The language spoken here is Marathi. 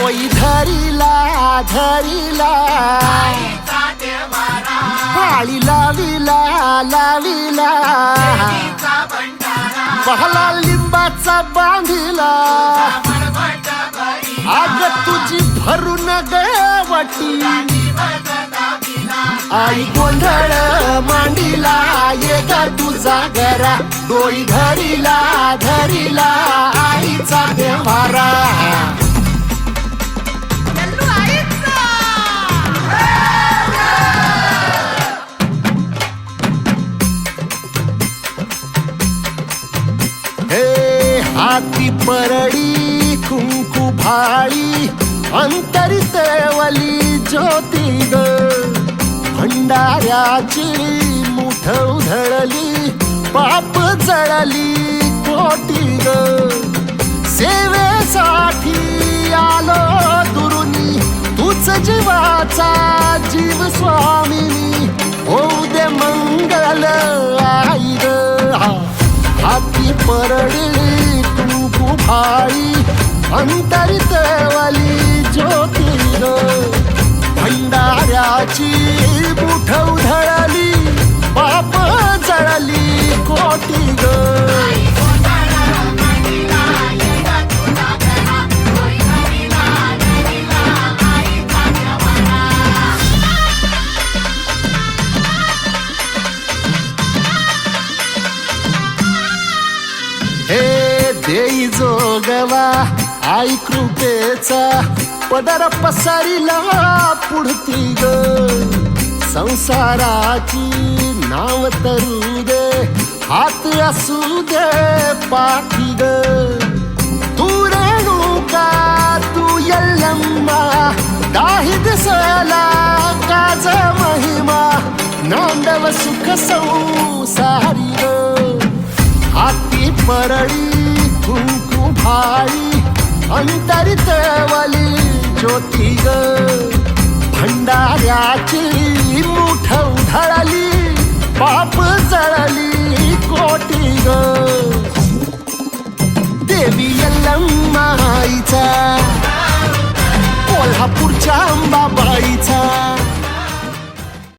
डोई धरिला धरिला आळी लाविला लाविला पहला लिंबाचा बांधिला आग तुझी भरून गवटी आई गोंधळ मांडीला ये ग तुझा घरा डोई धरिला धरिला आईचा देवारा हाती परडी कुंकू भाळी अंतरित वली ज्योती ग भंडाऱ्याची मुठ उधळली पाप जळली कोटी ग सेवेसाठी आलो दुरुनी तूच जीवाचा जीव स्वामिनी होऊ दे मंगल आई ग हाती परडी कुंकू भाळी अंतरित वली ज्योती ग भंडाऱ्याची मुठ उधळली पाप जळली कोटी ग देई जोगवा आई कृपेचा पदर पसरिला पुढती ग संसाराची नाव तरू दे हात असू दे पाठी ग तू रेणुका तू यल्लम्मा दाही दिसला काज महिमा नांदव सुख संसारी ग हाती परडी कुंकू भाळी अंतरित वली ज्योती ग भंडाऱ्याची मुठ उधळली पाप जळली कोटी ग देवी यल्लम्मा आईचा कोल्हापूरच्या अंबाबाईचा